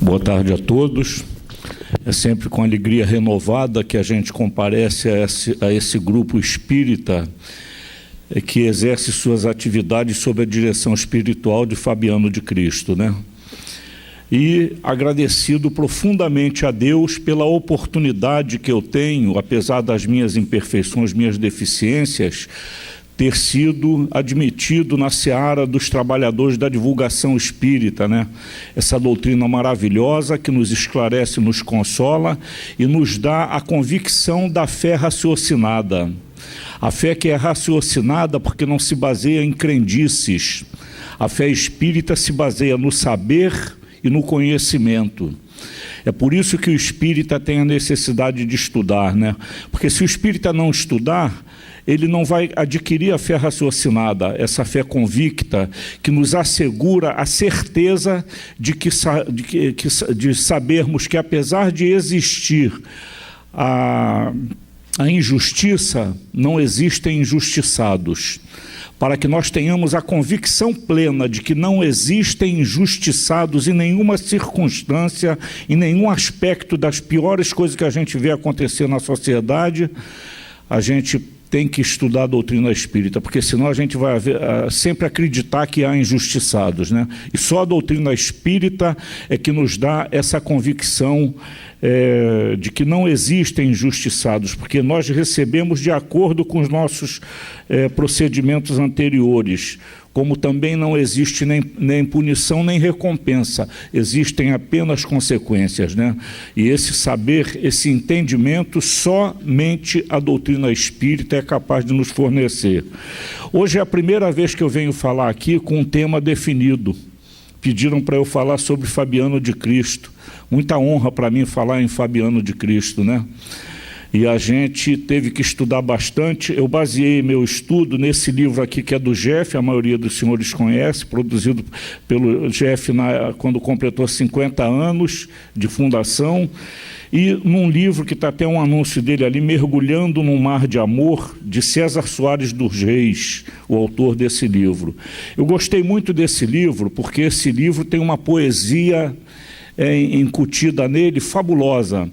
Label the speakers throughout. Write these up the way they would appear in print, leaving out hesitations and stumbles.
Speaker 1: Boa tarde a todos. É sempre com alegria renovada que a gente comparece a esse grupo espírita que exerce suas atividades sob a direção espiritual de Fabiano de Cristo, né? E agradecido profundamente a Deus pela oportunidade que eu tenho, apesar das minhas imperfeições, minhas deficiências, ter sido admitido na seara dos trabalhadores da divulgação espírita, né? Essa doutrina maravilhosa que nos esclarece, nos consola e nos dá a convicção da fé raciocinada. A fé que é raciocinada porque não se baseia em crendices. A fé espírita se baseia no saber e no conhecimento. É por isso que o espírita tem a necessidade de estudar, né? Porque se o espírita não estudar, ele não vai adquirir a fé raciocinada, essa fé convicta, que nos assegura a certeza de sabermos que, apesar de existir a injustiça, não existem injustiçados. Para que nós tenhamos a convicção plena de que não existem injustiçados em nenhuma circunstância, em nenhum aspecto das piores coisas que a gente vê acontecer na sociedade, a gente tem que estudar a doutrina espírita, porque senão a gente vai sempre acreditar que há injustiçados, né? E só a doutrina espírita é que nos dá essa convicção de que não existem injustiçados, porque nós recebemos de acordo com os nossos procedimentos anteriores, como também não existe nem punição nem recompensa, existem apenas consequências, né? E esse saber, esse entendimento, somente a doutrina espírita é capaz de nos fornecer. Hoje é a primeira vez que eu venho falar aqui com um tema definido. Pediram para eu falar sobre Fabiano de Cristo. Muita honra para mim falar em Fabiano de Cristo, né? E a gente teve que estudar bastante. Eu baseei meu estudo nesse livro aqui, que é do Jeff, a maioria dos senhores conhece, produzido pelo Jeff quando completou 50 anos de fundação, e num livro que está até um anúncio dele ali, Mergulhando num Mar de Amor, de César Soares dos Reis, o autor desse livro. Eu gostei muito desse livro, porque esse livro tem uma poesia incutida nele, fabulosa.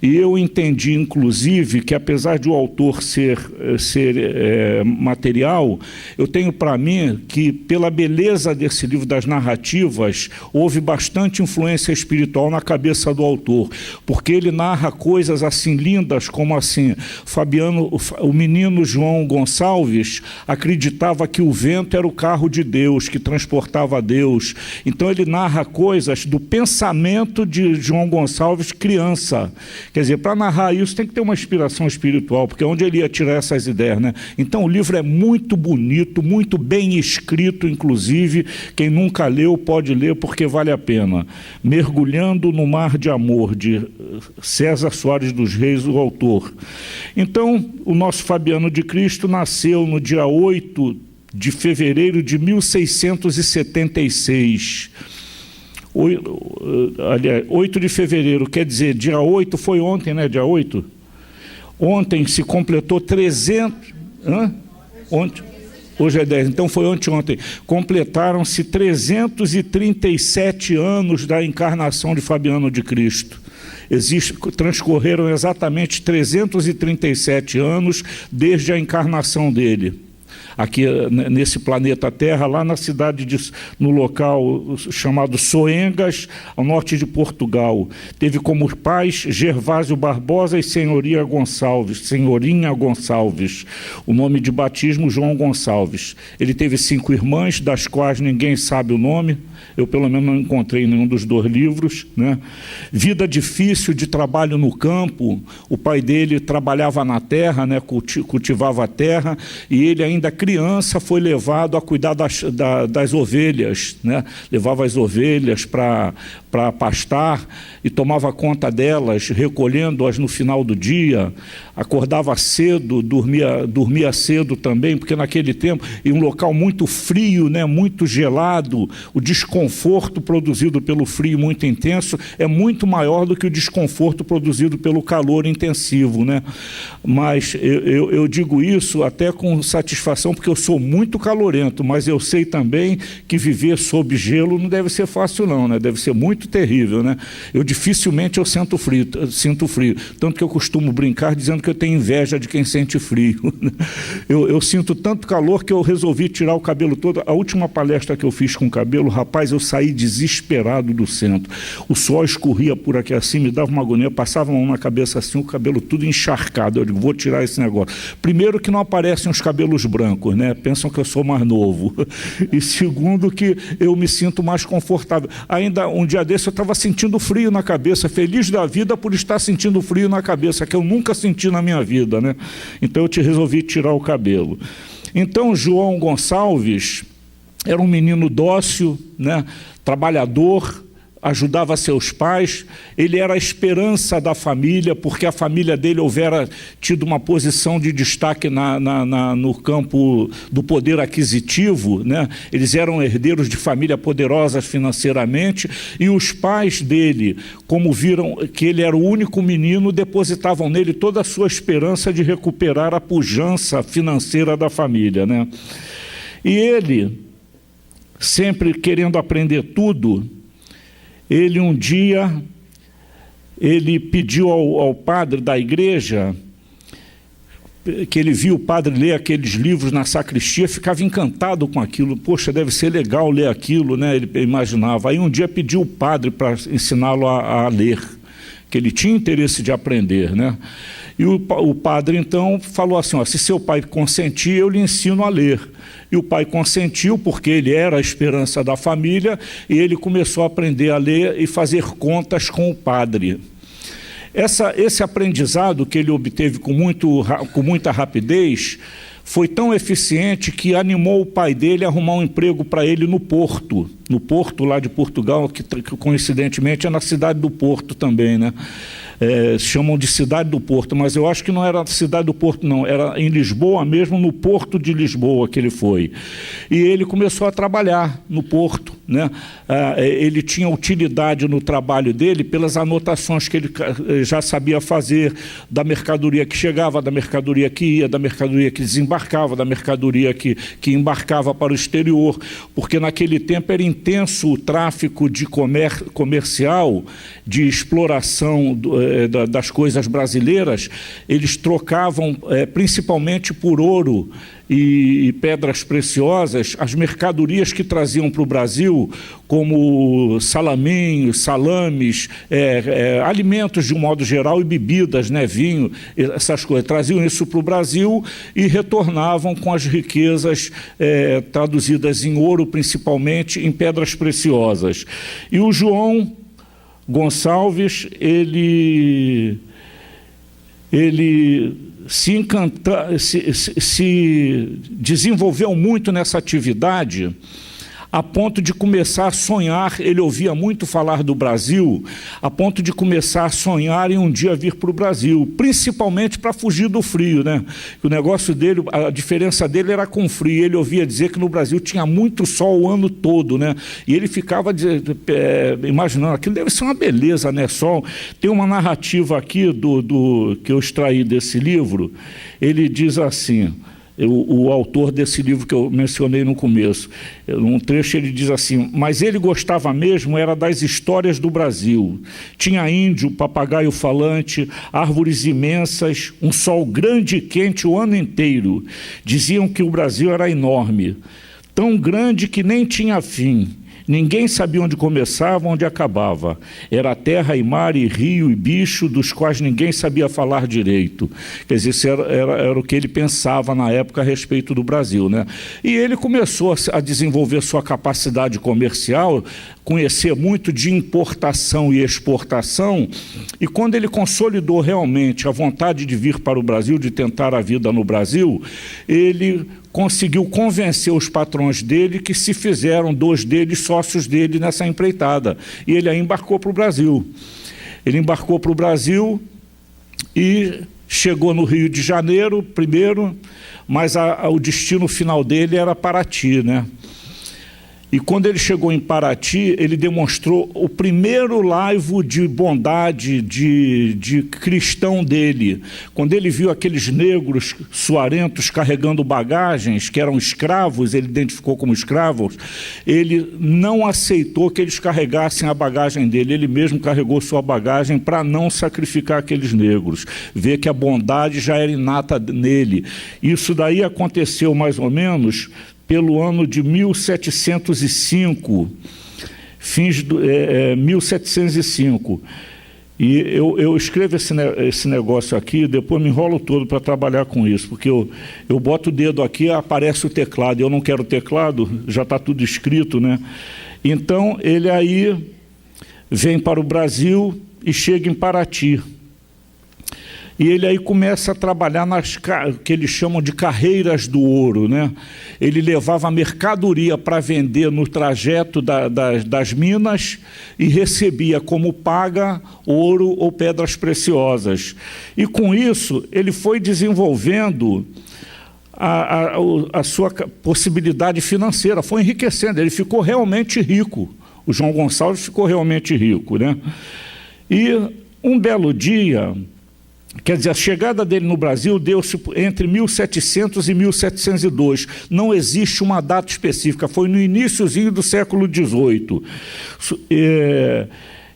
Speaker 1: E eu entendi, inclusive, que apesar de o autor ser material, eu tenho para mim que, pela beleza desse livro, das narrativas, houve bastante influência espiritual na cabeça do autor, porque ele narra coisas assim lindas, como assim, Fabiano, o menino João Gonçalves acreditava que o vento era o carro de Deus, que transportava Deus. Então ele narra coisas do pensamento de João Gonçalves criança. Quer dizer, para narrar isso tem que ter uma inspiração espiritual, porque é onde ele ia tirar essas ideias, né? Então o livro é muito bonito, muito bem escrito, inclusive, quem nunca leu pode ler porque vale a pena. Mergulhando no Mar de Amor, de César Soares dos Reis, o autor. Então, o nosso Fabiano de Cristo nasceu no dia 8 de fevereiro de 1676. 8 de fevereiro, quer dizer, dia 8 foi ontem, né? Dia 8? Ontem se completou 300... Ontem? Hoje é 10, então foi ontem. Completaram-se 337 anos da encarnação de Fabiano de Cristo. Transcorreram exatamente 337 anos desde a encarnação dele. Aqui nesse planeta Terra, lá na cidade, no local chamado Soengas, ao norte de Portugal. Teve como pais Gervásio Barbosa e Senhorinha Gonçalves. O nome de batismo, João Gonçalves. Ele teve 5 irmãs, das quais ninguém sabe o nome. Eu, pelo menos, não encontrei em nenhum dos 2 livros, né? Vida difícil de trabalho no campo. O pai dele trabalhava na terra, né? Cultivava a terra, e ele, ainda criança, foi levado a cuidar das ovelhas, né? Levava as ovelhas para pastar e tomava conta delas, recolhendo-as no final do dia. Acordava cedo, dormia cedo também, porque naquele tempo, em um local muito frio, né? Muito gelado, o desconforto produzido pelo frio muito intenso é muito maior do que o desconforto produzido pelo calor intensivo, né? Mas eu digo isso até com satisfação, porque eu sou muito calorento, mas eu sei também que viver sob gelo não deve ser fácil não, né? Deve ser muito terrível, né? Eu dificilmente sinto frio, tanto que eu costumo brincar dizendo que eu tenho inveja de quem sente frio. Eu sinto tanto calor que eu resolvi tirar o cabelo todo. A última palestra que eu fiz com o cabelo, rapaz, eu saí desesperado do centro. O sol escorria por aqui assim, me dava uma agonia, passava a mão na cabeça assim, o cabelo tudo encharcado. Eu digo, vou tirar esse negócio. Primeiro que não aparecem os cabelos brancos, né? Pensam que eu sou mais novo. E segundo que eu me sinto mais confortável. Ainda um dia desse eu estava sentindo frio na cabeça, feliz da vida por estar sentindo frio na cabeça, que eu nunca senti na minha vida, né? Então eu resolvi tirar o cabelo. Então João Gonçalves era um menino dócil, né? Trabalhador, ajudava seus pais, ele era a esperança da família, porque a família dele houvera tido uma posição de destaque no campo do poder aquisitivo, né? Eles eram herdeiros de família poderosas financeiramente, e os pais dele, como viram que ele era o único menino, depositavam nele toda a sua esperança de recuperar a pujança financeira da família, né? E ele, sempre querendo aprender tudo, ele um dia, ele pediu ao padre da igreja, que ele viu o padre ler aqueles livros na sacristia, ficava encantado com aquilo. Poxa, deve ser legal ler aquilo, né? Ele imaginava. Aí um dia pediu o padre para ensiná-lo a ler, que ele tinha interesse de aprender, né? E o padre então falou assim, ó, se seu pai consentir, eu lhe ensino a ler. E o pai consentiu, porque ele era a esperança da família, e ele começou a aprender a ler e fazer contas com o padre. Esse aprendizado que ele obteve com muita rapidez foi tão eficiente que animou o pai dele a arrumar um emprego para ele no Porto lá de Portugal, que coincidentemente é na cidade do Porto também, né? Chamam de Cidade do Porto, mas eu acho que não era Cidade do Porto não, era em Lisboa mesmo, no Porto de Lisboa que ele foi. E ele começou a trabalhar no Porto, né? Ele tinha utilidade no trabalho dele pelas anotações que ele já sabia fazer da mercadoria que chegava, da mercadoria que ia, da mercadoria que desembarcava, da mercadoria que embarcava para o exterior, porque naquele tempo era intenso o tráfico de comercial, de exploração das coisas brasileiras. Eles trocavam principalmente por ouro e pedras preciosas as mercadorias que traziam para o Brasil, como salames, alimentos de um modo geral e bebidas, né, vinho, essas coisas. Traziam isso para o Brasil e retornavam com as riquezas traduzidas em ouro, principalmente em pedras preciosas. E o João Gonçalves, ele se desenvolveu muito nessa atividade, a ponto de começar a sonhar. Ele ouvia muito falar do Brasil, a ponto de começar a sonhar em um dia vir para o Brasil, principalmente para fugir do frio, né? O negócio dele, a diferença dele era com frio. Ele ouvia dizer que no Brasil tinha muito sol o ano todo, né? E ele ficava imaginando, aquilo deve ser uma beleza, né? Sol. Tem uma narrativa aqui que eu extraí desse livro. Ele diz assim, o autor desse livro que eu mencionei no começo, num trecho ele diz assim, mas ele gostava mesmo era das histórias do Brasil. Tinha índio, papagaio falante, árvores imensas, um sol grande e quente o ano inteiro. Diziam que o Brasil era enorme, tão grande que nem tinha fim. Ninguém sabia onde começava, onde acabava. Era terra e mar e rio e bicho, dos quais ninguém sabia falar direito. Quer dizer, isso era o que ele pensava na época a respeito do Brasil, né? E ele começou a desenvolver sua capacidade comercial, conhecer muito de importação e exportação, e quando ele consolidou realmente a vontade de vir para o Brasil, de tentar a vida no Brasil, ele conseguiu convencer os patrões dele, que se fizeram 2 deles sócios dele nessa empreitada. E ele aí embarcou para o Brasil. Ele embarcou para o Brasil e chegou no Rio de Janeiro primeiro, mas o destino final dele era Paraty, né? E quando ele chegou em Paraty, ele demonstrou o primeiro laivo de bondade de cristão dele. Quando ele viu aqueles negros suarentos carregando bagagens, que eram escravos, ele identificou como escravos, ele não aceitou que eles carregassem a bagagem dele, ele mesmo carregou sua bagagem para não sacrificar aqueles negros. Vê que a bondade já era inata nele. Isso daí aconteceu mais ou menos pelo ano de 1705, 1705. E eu escrevo esse negócio aqui, depois me enrolo todo para trabalhar com isso, porque eu boto o dedo aqui, aparece o teclado, eu não quero o teclado, já está tudo escrito, né? Então, ele aí vem para o Brasil e chega em Paraty. E ele aí começa a trabalhar nas que eles chamam de carreiras do ouro, né? Ele levava mercadoria para vender no trajeto das minas e recebia como paga ouro ou pedras preciosas. E com isso ele foi desenvolvendo a sua possibilidade financeira, foi enriquecendo, ele ficou realmente rico. O João Gonçalves ficou realmente rico, né? E um belo dia, quer dizer, a chegada dele no Brasil deu-se entre 1700 e 1702. Não existe uma data específica, foi no iniciozinho do século XVIII.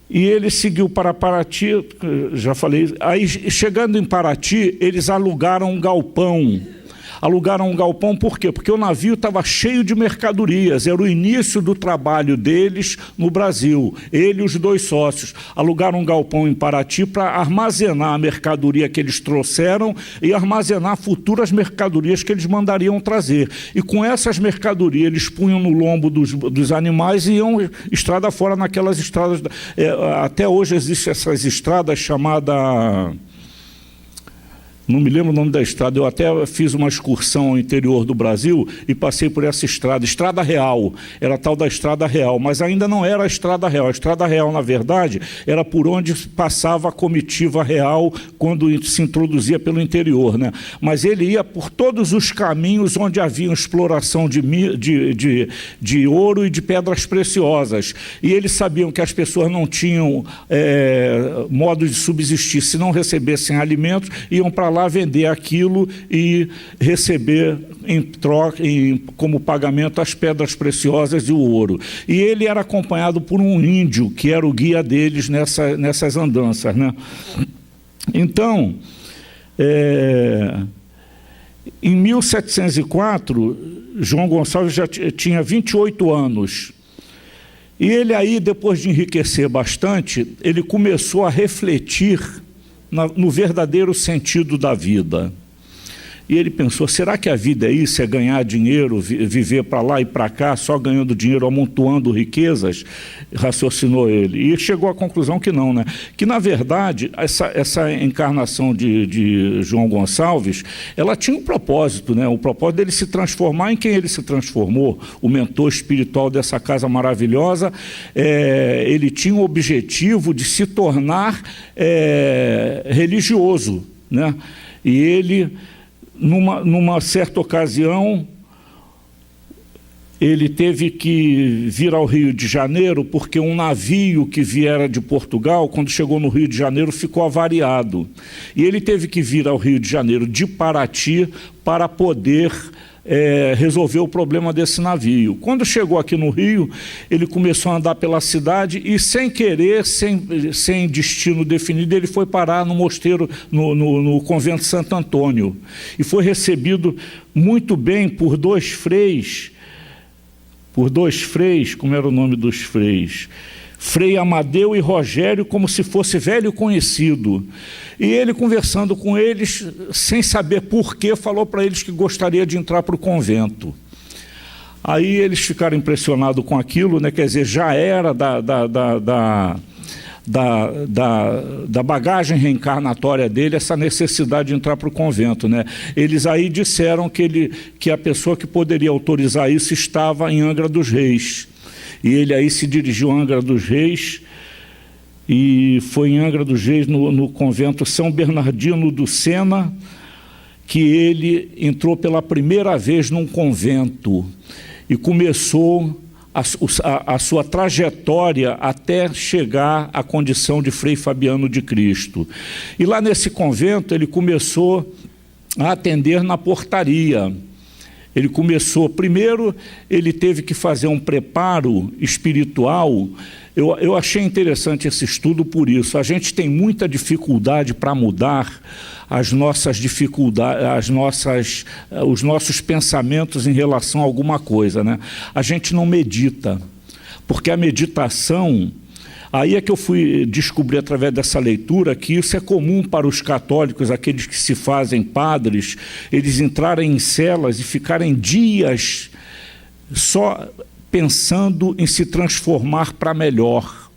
Speaker 1: E ele seguiu para Paraty, já falei. Aí, chegando em Paraty, eles alugaram um galpão. Alugaram um galpão por quê? Porque o navio estava cheio de mercadorias, era o início do trabalho deles no Brasil. Ele e os dois sócios alugaram um galpão em Paraty para armazenar a mercadoria que eles trouxeram e armazenar futuras mercadorias que eles mandariam trazer. E com essas mercadorias eles punham no lombo dos animais e iam estrada fora naquelas estradas. Até hoje existem essas estradas chamadas... Não me lembro o nome da estrada, eu até fiz uma excursão ao interior do Brasil e passei por essa estrada, Estrada Real, era a tal da Estrada Real, mas ainda não era a Estrada Real. A Estrada Real, na verdade, era por onde passava a comitiva real quando se introduzia pelo interior, né? Mas ele ia por todos os caminhos onde havia exploração de ouro e de pedras preciosas. E eles sabiam que as pessoas não tinham modo de subsistir se não recebessem alimentos, iam para lá vender aquilo e receber em troca, como pagamento, as pedras preciosas e o ouro. E ele era acompanhado por um índio, que era o guia deles nessas andanças, né? Então, em 1704, João Gonçalves já tinha 28 anos. E ele aí, depois de enriquecer bastante, ele começou a refletir no verdadeiro sentido da vida. E ele pensou, será que a vida é isso? É ganhar dinheiro, viver para lá e para cá, só ganhando dinheiro, amontoando riquezas? Raciocinou ele. E chegou à conclusão que não, né? Que, na verdade, essa encarnação de João Gonçalves, ela tinha um propósito, né? O propósito dele se transformar em quem ele se transformou, o mentor espiritual dessa casa maravilhosa. Ele tinha o objetivo de se tornar religioso, né? E ele... Numa certa ocasião, ele teve que vir ao Rio de Janeiro, porque um navio que viera de Portugal, quando chegou no Rio de Janeiro, ficou avariado. E ele teve que vir ao Rio de Janeiro de Paraty para poder resolver o problema desse navio. Quando chegou aqui no Rio, ele começou a andar pela cidade e, sem querer, sem destino definido, ele foi parar no mosteiro, no convento de Santo Antônio. E foi recebido muito bem por dois freis, como era o nome dos freis? Frei Amadeu e Rogério, como se fosse velho conhecido. E ele, conversando com eles, sem saber porquê, falou para eles que gostaria de entrar para o convento. Aí eles ficaram impressionados com aquilo, né? Quer dizer, já era da bagagem reencarnatória dele essa necessidade de entrar para o convento, né? Eles aí disseram que a pessoa que poderia autorizar isso estava em Angra dos Reis. E ele aí se dirigiu a Angra dos Reis, e foi em Angra dos Reis, no convento São Bernardino do Sena, que ele entrou pela primeira vez num convento e começou a sua trajetória até chegar à condição de Frei Fabiano de Cristo. E lá nesse convento ele começou a atender na portaria. Ele começou, primeiro ele teve que fazer um preparo espiritual. Eu achei interessante esse estudo por isso. A gente tem muita dificuldade para mudar as nossas dificuldades, os nossos pensamentos em relação a alguma coisa, né? A gente não medita, porque a meditação, aí é que eu fui descobrir através dessa leitura que isso é comum para os católicos, aqueles que se fazem padres, eles entrarem em celas e ficarem dias só pensando em se transformar para melhor.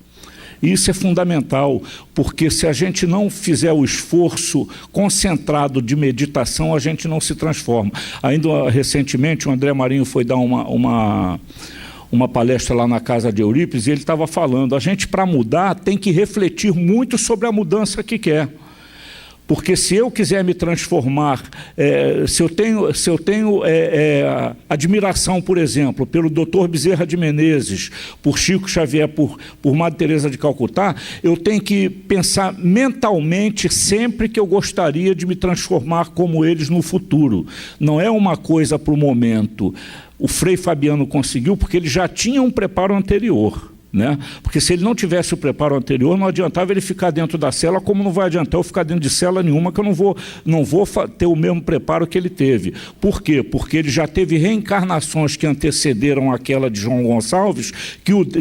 Speaker 1: E isso é fundamental, porque se a gente não fizer o esforço concentrado de meditação, a gente não se transforma. Ainda recentemente, o André Marinho foi dar uma palestra lá na casa de Eurípides, e ele estava falando, a gente, para mudar, tem que refletir muito sobre a mudança que quer. Porque se eu quiser me transformar, se eu tenho admiração, por exemplo, pelo Dr. Bezerra de Menezes, por Chico Xavier, por Madre Teresa de Calcutá, eu tenho que pensar mentalmente sempre que eu gostaria de me transformar como eles no futuro. Não é uma coisa para o momento. O Frei Fabiano conseguiu porque ele já tinha um preparo anterior, né? Porque se ele não tivesse o preparo anterior, não adiantava ele ficar dentro da cela, como não vai adiantar eu ficar dentro de cela nenhuma, que eu não vou ter o mesmo preparo que ele teve. Por quê? Porque ele já teve reencarnações que antecederam aquela de João Gonçalves,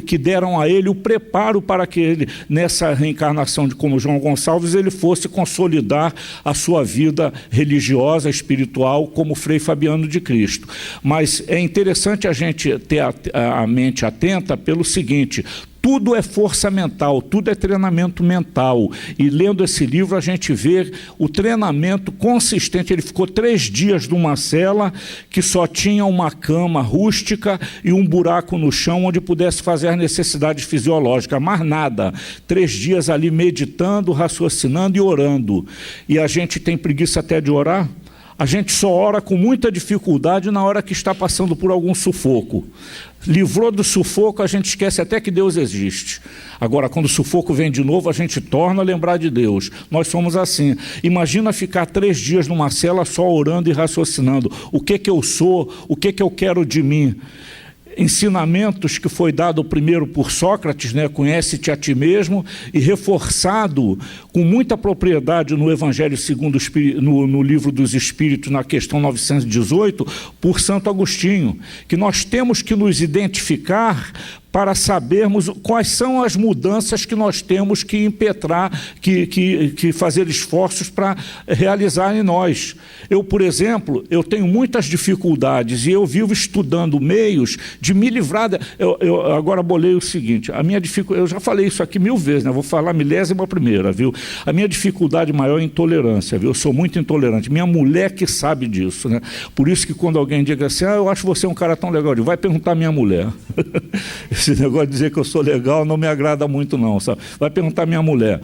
Speaker 1: que deram a ele o preparo para que ele, nessa reencarnação de como João Gonçalves, ele fosse consolidar a sua vida religiosa, espiritual, como Frei Fabiano de Cristo. Mas é interessante a gente ter a mente atenta pelo seguinte: tudo é força mental, tudo é treinamento mental. E lendo esse livro a gente vê o treinamento consistente. Ele ficou 3 dias numa cela que só tinha uma cama rústica e um buraco no chão onde pudesse fazer as necessidades fisiológicas, mais nada. 3 dias ali meditando, raciocinando e orando. E a gente tem preguiça até de orar? A gente só ora com muita dificuldade na hora que está passando por algum sufoco. Livrou do sufoco, a gente esquece até que Deus existe. Agora, quando o sufoco vem de novo, a gente torna a lembrar de Deus. Nós somos assim. Imagina ficar 3 dias numa cela só orando e raciocinando. O que eu sou? O que eu quero de mim? Ensinamentos que foi dado primeiro por Sócrates, né? Conhece-te a ti mesmo, e reforçado com muita propriedade no Evangelho segundo o Espírito, no Livro dos Espíritos, na questão 918, por Santo Agostinho, que nós temos que nos identificar para sabermos quais são as mudanças que nós temos que impetrar, que fazer esforços para realizar em nós. Eu, por exemplo, eu tenho muitas dificuldades e eu vivo estudando meios de me livrar. Eu agora bolei o seguinte: a minha dificuldade, eu já falei isso aqui 1000 vezes, né? Vou falar 1000ª, viu? A minha dificuldade maior é intolerância, viu? Eu sou muito intolerante. Minha mulher que sabe disso, né? Por isso que quando alguém diga assim, eu acho você um cara tão legal, eu digo, vai perguntar à minha mulher. Esse negócio de dizer que eu sou legal não me agrada muito não, sabe? Vai perguntar à minha mulher.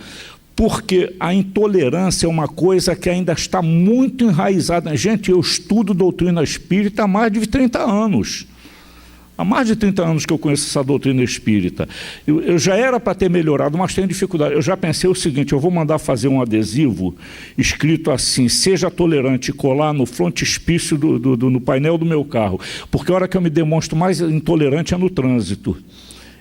Speaker 1: Porque a intolerância é uma coisa que ainda está muito enraizada. Gente, eu estudo doutrina espírita há mais de 30 anos. Há mais de 30 anos que eu conheço essa doutrina espírita. Eu já era para ter melhorado, mas tenho dificuldade. Eu já pensei o seguinte: eu vou mandar fazer um adesivo escrito assim, seja tolerante, e colar no frontispício no painel do meu carro. Porque a hora que eu me demonstro mais intolerante é no trânsito.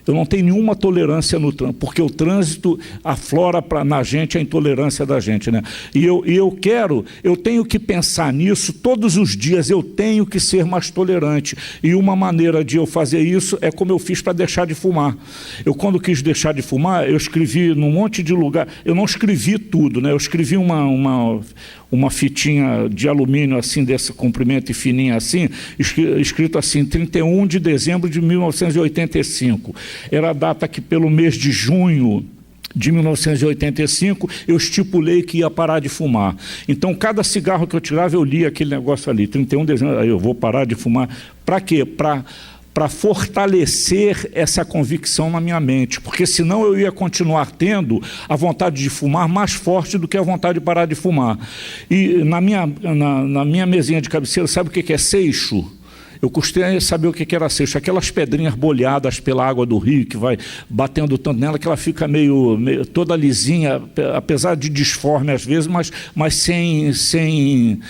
Speaker 1: Eu não tenho nenhuma tolerância no trânsito, porque o trânsito aflora na gente a intolerância da gente, né? E eu tenho que pensar nisso todos os dias, eu tenho que ser mais tolerante. E uma maneira de eu fazer isso é como eu fiz para deixar de fumar. Eu, quando quis deixar de fumar, eu escrevi num monte de lugar, eu não escrevi tudo, né? Eu escrevi uma fitinha de alumínio assim, desse comprimento e fininha assim, escrito assim, 31 de dezembro de 1985. Era a data que, pelo mês de junho de 1985, eu estipulei que ia parar de fumar. Então, cada cigarro que eu tirava, eu lia aquele negócio ali, 31 de dezembro, aí eu vou parar de fumar. Para quê? Para fortalecer essa convicção na minha mente, porque senão eu ia continuar tendo a vontade de fumar mais forte do que a vontade de parar de fumar. E na minha mesinha de cabeceira, sabe o que é seixo? Eu custei saber o que era seixo, aquelas pedrinhas bolhadas pela água do rio, que vai batendo tanto nela, que ela fica meio toda lisinha, apesar de disforme às vezes, mas sem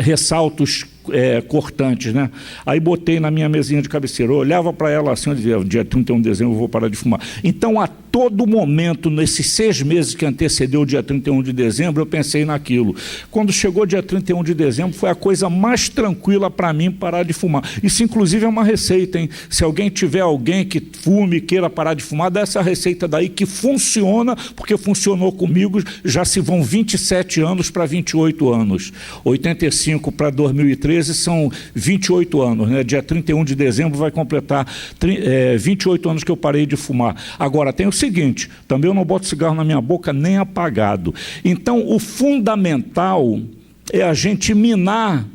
Speaker 1: ressaltos cortantes, né? Aí botei na minha mesinha de cabeceira, eu olhava para ela assim, eu dizia, dia 31 de dezembro eu vou parar de fumar. Então, a todo momento, nesses 6 meses que antecedeu o dia 31 de dezembro, eu pensei naquilo. Quando chegou dia 31 de dezembro, foi a coisa mais tranquila para mim parar de fumar. Isso, inclusive, é uma receita, hein? Se alguém tiver alguém que fume, queira parar de fumar, dá essa receita daí que funciona, porque funcionou comigo, já se vão 27 anos para 28 anos. 85 para 2013 são 28 anos, né? Dia 31 de dezembro vai completar 28 anos que eu parei de fumar. Agora, tem o seguinte, também eu não boto cigarro na minha boca nem apagado. Então, o fundamental é a gente minar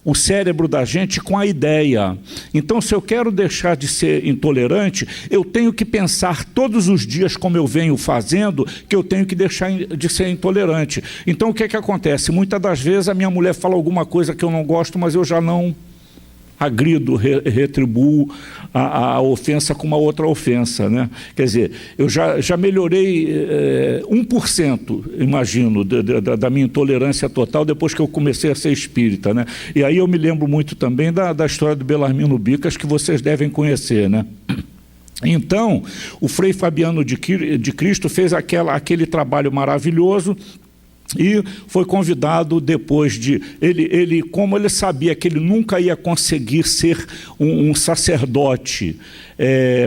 Speaker 1: o cérebro da gente com a ideia. Então, se eu quero deixar de ser intolerante, eu tenho que pensar todos os dias, como eu venho fazendo, que eu tenho que deixar de ser intolerante. Então, o que é que acontece? Muitas das vezes a minha mulher fala alguma coisa que eu não gosto, mas eu já não agrido, retribuo a ofensa com uma outra ofensa, né? Quer dizer, eu já melhorei 1%, imagino, da minha intolerância total depois que eu comecei a ser espírita, né? E aí eu me lembro muito também da história do Belarmino Bicas, que vocês devem conhecer, né? Então, o Frei Fabiano de Cristo fez aquele trabalho maravilhoso, e foi convidado depois de... Como ele sabia que ele nunca ia conseguir ser um sacerdote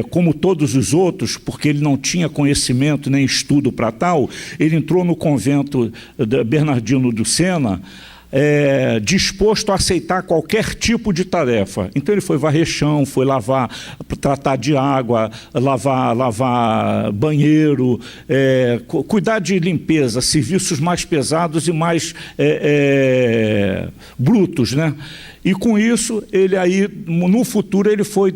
Speaker 1: como todos os outros, porque ele não tinha conhecimento nem estudo para tal, ele entrou no convento de Bernardino do Sena, disposto a aceitar qualquer tipo de tarefa. Então ele foi varrer chão, foi lavar, tratar de água, lavar banheiro, cuidar de limpeza, serviços mais pesados e mais brutos, né? E com isso, ele aí, no futuro, ele foi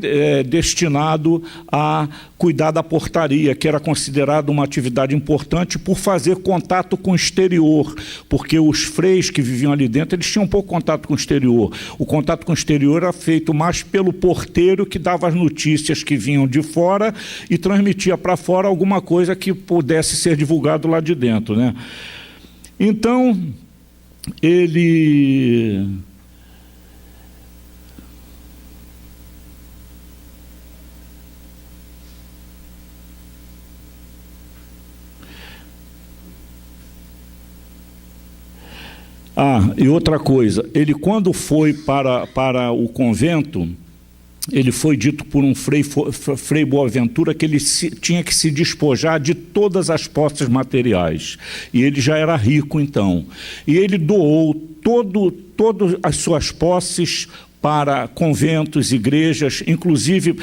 Speaker 1: destinado a cuidar da portaria, que era considerada uma atividade importante por fazer contato com o exterior, porque os freis que viviam ali dentro, eles tinham pouco contato com o exterior. O contato com o exterior era feito mais pelo porteiro, que dava as notícias que vinham de fora e transmitia para fora alguma coisa que pudesse ser divulgado lá de dentro, né? Então, ele... e outra coisa, ele quando foi para o convento, ele foi dito por um Frei Boaventura que ele tinha que se despojar de todas as posses materiais. E ele já era rico então. E ele doou todas as suas posses para conventos, igrejas, inclusive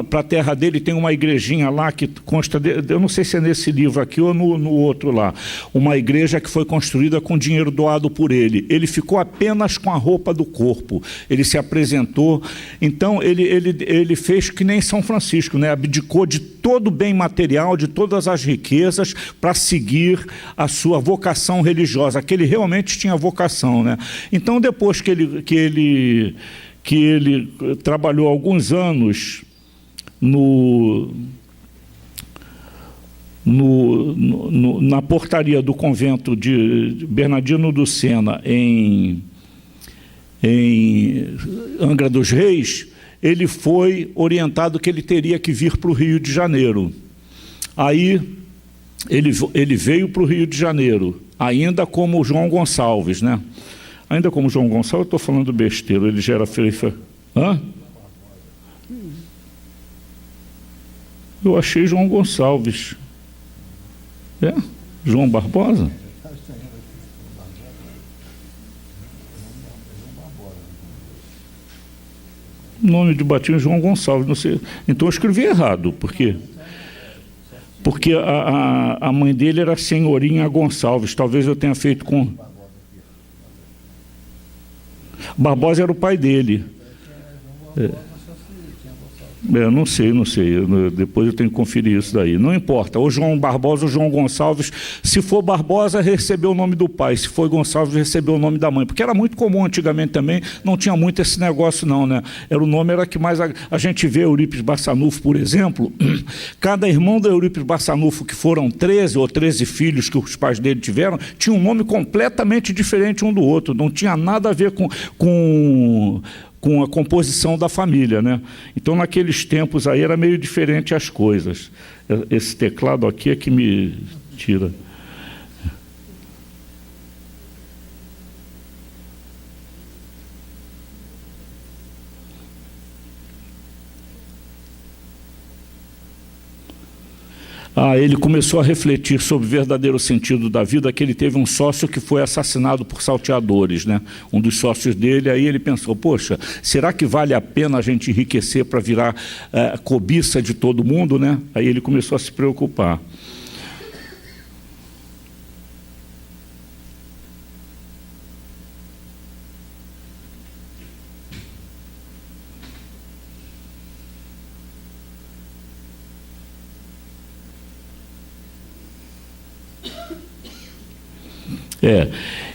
Speaker 1: para a terra dele tem uma igrejinha lá que consta, eu não sei se é nesse livro aqui ou no outro lá, uma igreja que foi construída com dinheiro doado por ele. Ele ficou apenas com a roupa do corpo, ele se apresentou, então ele fez que nem São Francisco, né? Abdicou de todo o bem material, de todas as riquezas, para seguir a sua vocação religiosa, que ele realmente tinha vocação, né? Então, depois que ele trabalhou alguns anos na portaria do convento de Bernardino do Sena, em Angra dos Reis, ele foi orientado que ele teria que vir para o Rio de Janeiro. Aí ele veio para o Rio de Janeiro, ainda como João Gonçalves, né? Ainda como João Gonçalves, eu estou falando besteira, ele já era freifa. Hã? Eu achei João Gonçalves. João Barbosa? Nome de batismo João Gonçalves, não sei. Então eu escrevi errado, porque a mãe dele era Senhorinha Gonçalves, talvez eu tenha feito com... Barbosa era o pai dele. Não sei. Depois eu tenho que conferir isso daí. Não importa, ou João Barbosa ou João Gonçalves. Se for Barbosa, recebeu o nome do pai. Se for Gonçalves, recebeu o nome da mãe. Porque era muito comum antigamente também, não tinha muito esse negócio não, né? O nome era que mais a gente vê. Eurípides Barçanufo, por exemplo, cada irmão da Eurípides Barçanufo, que foram 13 ou 13 filhos que os pais dele tiveram, tinha um nome completamente diferente um do outro. Não tinha nada a ver com a composição da família, né? Então, naqueles tempos aí, era meio diferente as coisas. Esse teclado aqui é que me tira. Ele começou a refletir sobre o verdadeiro sentido da vida, que ele teve um sócio que foi assassinado por salteadores, né? Um dos sócios dele. Aí ele pensou, poxa, será que vale a pena a gente enriquecer para virar cobiça de todo mundo, né? Aí ele começou a se preocupar.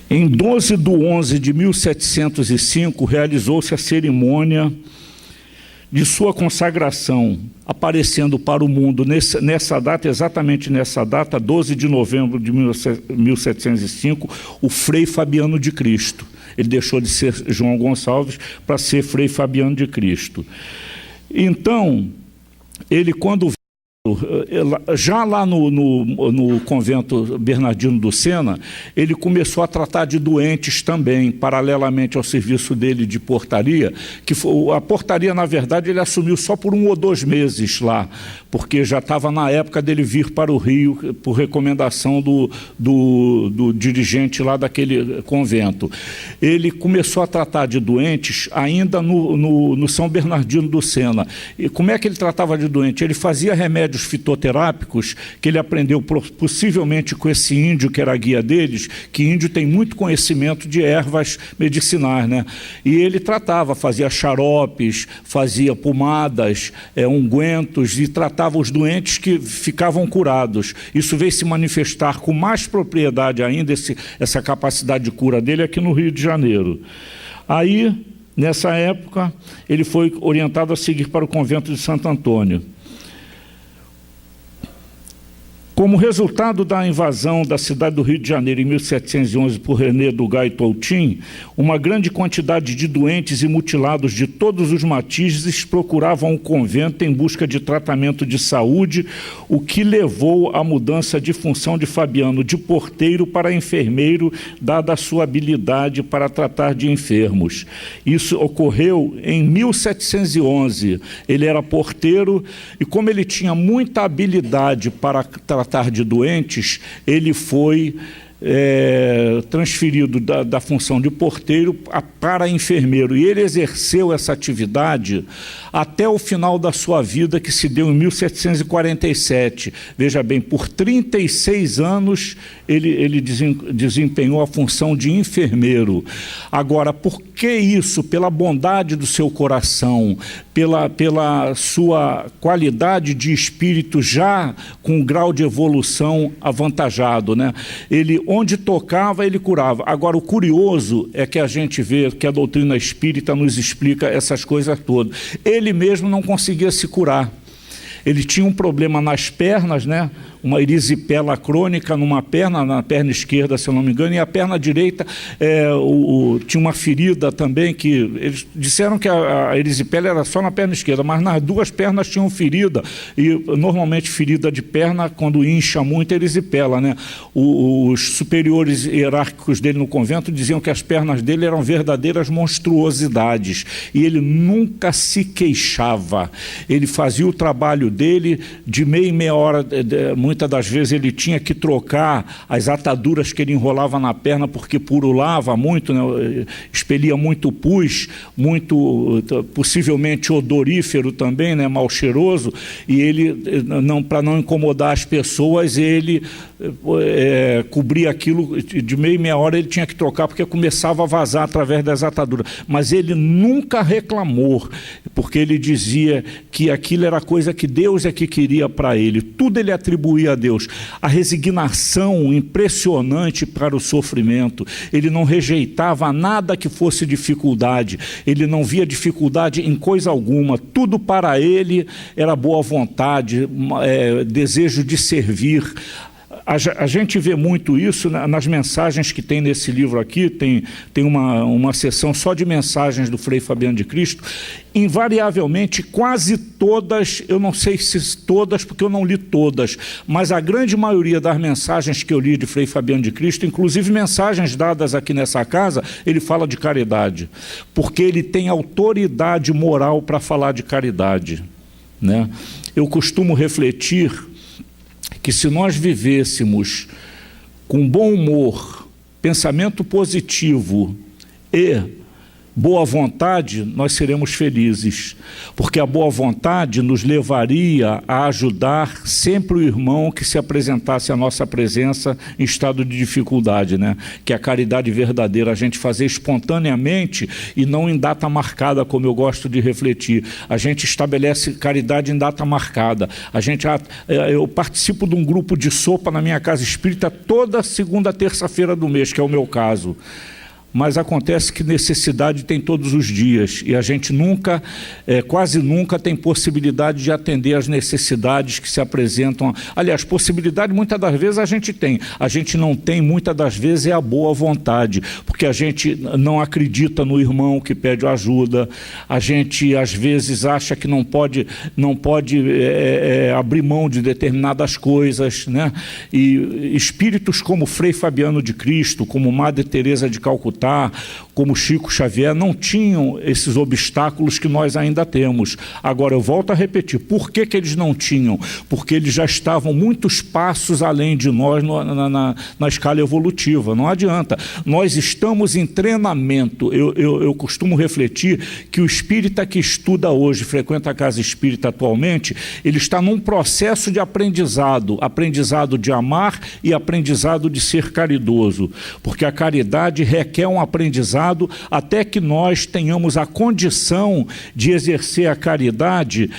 Speaker 1: Em 12 de 11 de 1705, realizou-se a cerimônia de sua consagração, aparecendo para o mundo nessa data, exatamente nessa data, 12 de novembro de 1705, o Frei Fabiano de Cristo. Ele deixou de ser João Gonçalves para ser Frei Fabiano de Cristo. Então, ele, quando já lá no convento Bernardino do Sena, ele começou a tratar de doentes também, paralelamente ao serviço dele de portaria, que a portaria, na verdade, ele assumiu só por 1 ou 2 meses lá, porque já estava na época dele vir para o Rio, por recomendação do dirigente lá daquele convento. Ele começou a tratar de doentes ainda no São Bernardino do Sena. E como é que ele tratava de doente? Ele fazia remédios fitoterápicos que ele aprendeu possivelmente com esse índio que era a guia deles, que índio tem muito conhecimento de ervas medicinais, né? E ele tratava, fazia xaropes, fazia pomadas, ungüentos, e tratava os doentes que ficavam curados. Isso veio se manifestar com mais propriedade ainda, essa capacidade de cura dele aqui no Rio de Janeiro. Aí, nessa época, ele foi orientado a seguir para o convento de Santo Antônio. Como resultado da invasão da cidade do Rio de Janeiro em 1711 por René Dugas e Toutin, uma grande quantidade de doentes e mutilados de todos os matizes procuravam o convento em busca de tratamento de saúde, o que levou à mudança de função de Fabiano de porteiro para enfermeiro, dada a sua habilidade para tratar de enfermos. Isso ocorreu em 1711. Ele era porteiro e, como ele tinha muita habilidade para tratar de doentes, ele foi transferido da função de porteiro para enfermeiro. E ele exerceu essa atividade até o final da sua vida, que se deu em 1747. Veja bem, por 36 anos ele desempenhou a função de enfermeiro. Agora, por que isso? Pela bondade do seu coração, pela sua qualidade de espírito já com um grau de evolução avantajado, né? Ele, onde tocava, ele curava. Agora, o curioso é que a gente vê que a doutrina espírita nos explica essas coisas todas. Ele mesmo não conseguia se curar. Ele tinha um problema nas pernas, né? Uma erisipela crônica numa perna, na perna esquerda, se eu não me engano, e a perna direita tinha uma ferida também, que eles disseram que a erisipela era só na perna esquerda, mas nas 2 pernas tinham ferida, e normalmente ferida de perna, quando incha muito, é erisipela, né? Os superiores hierárquicos dele no convento diziam que as pernas dele eram verdadeiras monstruosidades, e ele nunca se queixava. Ele fazia o trabalho dele de meia em meia hora, muitas muitas das vezes ele tinha que trocar as ataduras que ele enrolava na perna porque purulava muito, né? Expelia muito pus, muito possivelmente odorífero também, né? Mal cheiroso, e ele, para não incomodar as pessoas, ele cobria aquilo, de meia hora ele tinha que trocar porque começava a vazar através das ataduras, mas ele nunca reclamou, porque ele dizia que aquilo era coisa que Deus é que queria para ele, tudo ele atribuía a Deus. A resignação impressionante para o sofrimento, ele não rejeitava nada que fosse dificuldade, ele não via dificuldade em coisa alguma, tudo para ele era boa vontade, desejo de servir. A gente vê muito isso nas mensagens que tem nesse livro aqui, tem uma seção só de mensagens do Frei Fabiano de Cristo, invariavelmente, quase todas, eu não sei se todas, porque eu não li todas, mas a grande maioria das mensagens que eu li de Frei Fabiano de Cristo, inclusive mensagens dadas aqui nessa casa, ele fala de caridade, porque ele tem autoridade moral para falar de caridade, né? Eu costumo refletir que se nós vivêssemos com bom humor, pensamento positivo e boa vontade, nós seremos felizes, porque a boa vontade nos levaria a ajudar sempre o irmão que se apresentasse à nossa presença em estado de dificuldade, né? Que é a caridade verdadeira, a gente fazer espontaneamente e não em data marcada, como eu gosto de refletir. A gente estabelece caridade em data marcada. Eu participo de um grupo de sopa na minha casa espírita toda segunda, terça-feira do mês, que é o meu caso. Mas acontece que necessidade tem todos os dias e a gente quase nunca tem possibilidade de atender às necessidades que se apresentam. Aliás, possibilidade muitas das vezes a gente não tem muitas das vezes é a boa vontade, porque a gente não acredita no irmão que pede ajuda, a gente às vezes acha que não pode abrir mão de determinadas coisas, né? E espíritos como Frei Fabiano de Cristo, como Madre Teresa de Calcutá, como Chico Xavier, não tinham esses obstáculos que nós ainda temos. Agora, eu volto a repetir, por que eles não tinham? Porque eles já estavam muitos passos além de nós na escala evolutiva, não adianta. Nós estamos em treinamento. Eu costumo refletir que o espírita que estuda hoje, frequenta a casa espírita atualmente, ele está num processo de aprendizado de amar e aprendizado de ser caridoso, porque a caridade requer um aprendizado até que nós tenhamos a condição de exercer a caridade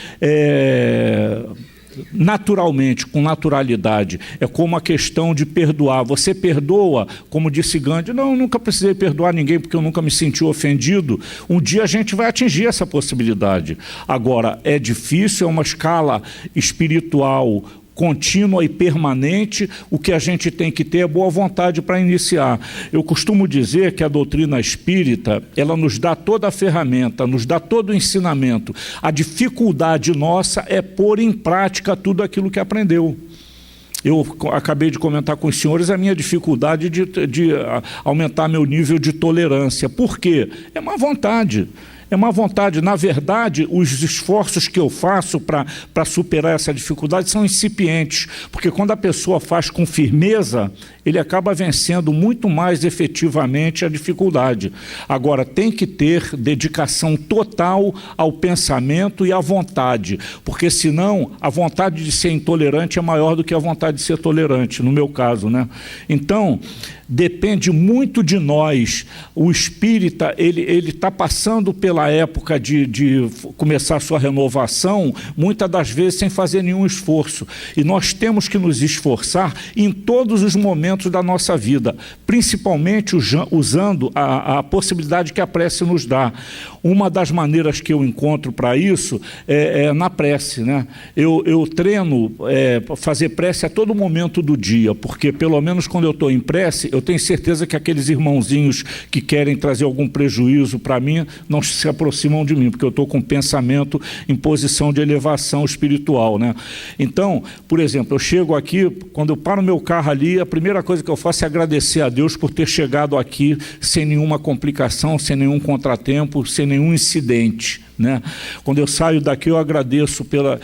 Speaker 1: naturalmente, com naturalidade. É como a questão de perdoar. Você perdoa, como disse Gandhi, não, eu nunca precisei perdoar ninguém porque eu nunca me senti ofendido. Um dia a gente vai atingir essa possibilidade. Agora, é difícil, é uma escala espiritual contínua e permanente. O que a gente tem que ter é boa vontade para iniciar. Eu costumo dizer que a doutrina espírita, ela nos dá toda a ferramenta, nos dá todo o ensinamento. A dificuldade nossa é pôr em prática tudo aquilo que aprendeu. Eu acabei de comentar com os senhores a minha dificuldade de aumentar meu nível de tolerância. Por quê? É má vontade. É má vontade. Na verdade, os esforços que eu faço para superar essa dificuldade são incipientes, porque quando a pessoa faz com firmeza, ele acaba vencendo muito mais efetivamente a dificuldade. Agora, tem que ter dedicação total ao pensamento e à vontade, porque senão a vontade de ser intolerante é maior do que a vontade de ser tolerante, no meu caso, né? Então, depende muito de nós. O espírita, ele está passando pela época de começar a sua renovação, muitas das vezes sem fazer nenhum esforço. E nós temos que nos esforçar em todos os momentos da nossa vida, principalmente usando a possibilidade que a prece nos dá. Uma das maneiras que eu encontro para isso é na prece, né? Eu treino fazer prece a todo momento do dia, porque pelo menos quando eu estou em prece, eu tenho certeza que aqueles irmãozinhos que querem trazer algum prejuízo para mim não se aproximam de mim, porque eu estou com pensamento em posição de elevação espiritual, né? Então, por exemplo, eu chego aqui, quando eu paro meu carro ali, a primeira coisa que eu faço é agradecer a Deus por ter chegado aqui sem nenhuma complicação, sem nenhum contratempo, sem nenhum incidente, né? Quando eu saio daqui, eu agradeço pela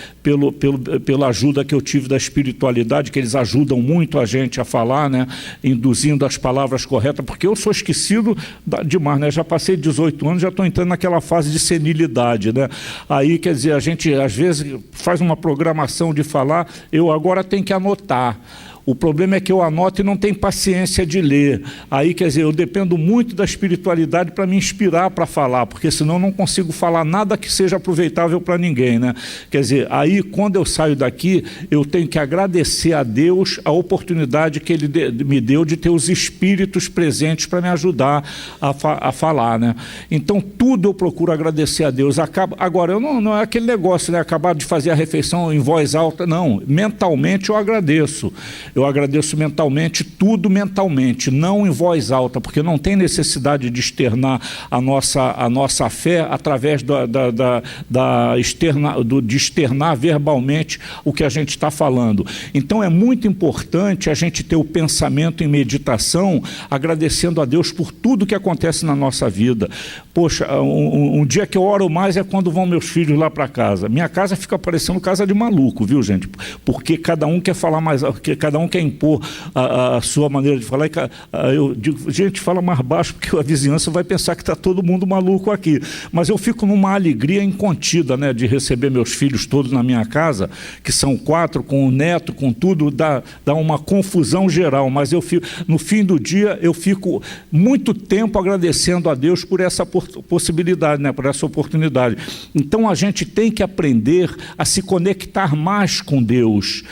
Speaker 1: ajuda que eu tive da espiritualidade, que eles ajudam muito a gente a falar, né? Induzindo as palavras corretas, porque eu sou esquecido demais, né? Já passei 18 anos, já estou entrando naquela fase de senilidade, né? Aí, quer dizer, a gente às vezes faz uma programação de falar, eu agora tenho que anotar. O problema é que eu anoto e não tenho paciência de ler. Aí, quer dizer, eu dependo muito da espiritualidade para me inspirar para falar, porque senão eu não consigo falar nada que seja aproveitável para ninguém, né? Quer dizer, aí quando eu saio daqui, eu tenho que agradecer a Deus a oportunidade que Ele me deu de ter os espíritos presentes para me ajudar a falar, né? Então, tudo eu procuro agradecer a Deus. Agora, não é aquele negócio, né? Acabar de fazer a refeição em voz alta, não. Mentalmente eu agradeço. Eu agradeço mentalmente, tudo mentalmente, não em voz alta, porque não tem necessidade de externar a nossa fé através de externar verbalmente o que a gente está falando. Então é muito importante a gente ter o pensamento em meditação, agradecendo a Deus por tudo que acontece na nossa vida. Poxa, um dia que eu oro mais é quando vão meus filhos lá para casa. Minha casa fica parecendo casa de maluco, viu, gente? Porque cada um quer falar mais, cada um quer impor a sua maneira de falar. Eu digo, gente, fala mais baixo, porque a vizinhança vai pensar que está todo mundo maluco aqui. Mas eu fico numa alegria incontida, né, de receber meus filhos todos na minha casa, que são 4, com o neto, com tudo, dá uma confusão geral. Mas eu fico, no fim do dia, eu fico muito tempo agradecendo a Deus por essa possibilidade, né, por essa oportunidade. Então a gente tem que aprender a se conectar mais com Deus,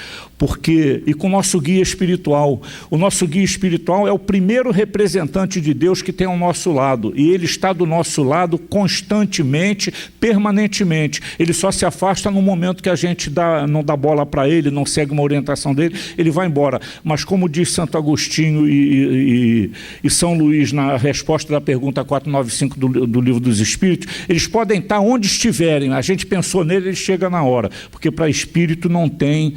Speaker 1: e com o nosso guia espiritual. O nosso guia espiritual é o primeiro representante de Deus que tem ao nosso lado, e ele está do nosso lado constantemente, permanentemente. Ele só se afasta no momento que a gente não dá bola para ele, não segue uma orientação dele, ele vai embora. Mas como diz Santo Agostinho e São Luís na resposta da pergunta 495 do Livro dos Espíritos, eles podem estar onde estiverem, a gente pensou nele, ele chega na hora, porque para espírito não tem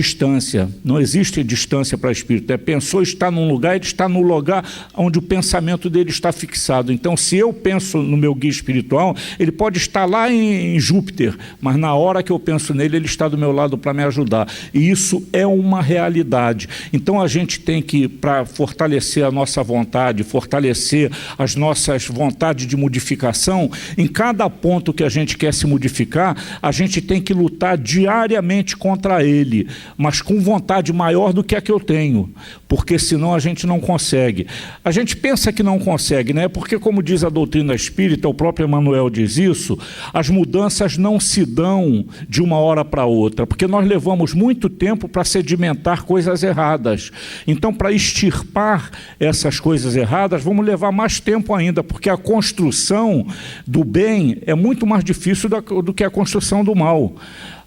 Speaker 1: distância, não existe distância para espírito. Pensou, está num lugar, ele está no lugar onde o pensamento dele está fixado. Então, se eu penso no meu guia espiritual, ele pode estar lá em Júpiter, mas na hora que eu penso nele, ele está do meu lado para me ajudar. E isso é uma realidade. Então, a gente tem que, para fortalecer a nossa vontade, fortalecer as nossas vontades de modificação, em cada ponto que a gente quer se modificar, a gente tem que lutar diariamente contra ele, mas com vontade maior do que a que eu tenho, porque senão a gente não consegue. A gente pensa que não consegue, né? Porque, como diz a doutrina espírita, o próprio Emmanuel diz isso, as mudanças não se dão de uma hora para outra, porque nós levamos muito tempo para sedimentar coisas erradas. Então, para extirpar essas coisas erradas, vamos levar mais tempo ainda, porque a construção do bem é muito mais difícil do que a construção do mal.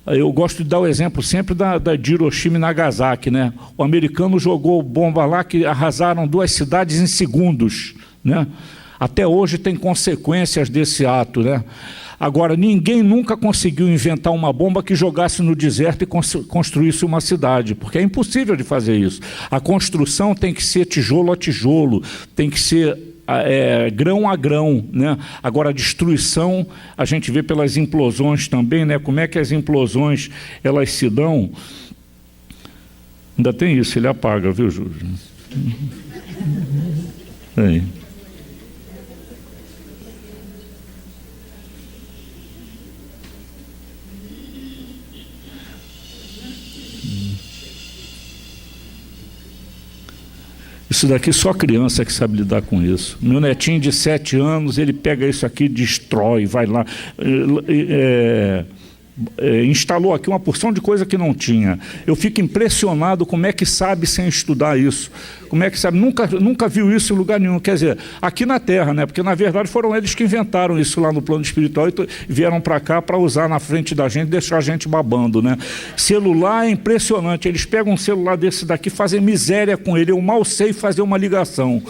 Speaker 1: Eu gosto de dar o exemplo sempre de Hiroshima e Nagasaki, né? O americano jogou bomba lá que arrasaram 2 cidades em segundos, né? Até hoje tem consequências desse ato, né? Agora, ninguém nunca conseguiu inventar uma bomba que jogasse no deserto e construísse uma cidade, porque é impossível de fazer isso. A construção tem que ser tijolo a tijolo, tem que ser grão a grão, né? Agora, a destruição, a gente vê pelas implosões também, né? Como é que as implosões elas se dão? Ainda tem isso, ele apaga, viu, Júlio? Aí. Isso daqui só criança que sabe lidar com isso. Meu netinho de 7 anos, ele pega isso aqui, destrói, vai lá, instalou aqui uma porção de coisa que não tinha. Eu fico impressionado como é que sabe sem estudar isso. Como é que sabe? Nunca viu isso em lugar nenhum. Quer dizer, aqui na Terra, né? Porque na verdade foram eles que inventaram isso lá no plano espiritual e vieram para cá para usar na frente da gente, deixar a gente babando, né? Celular é impressionante. Eles pegam um celular desse daqui, fazem miséria com ele. Eu mal sei fazer uma ligação.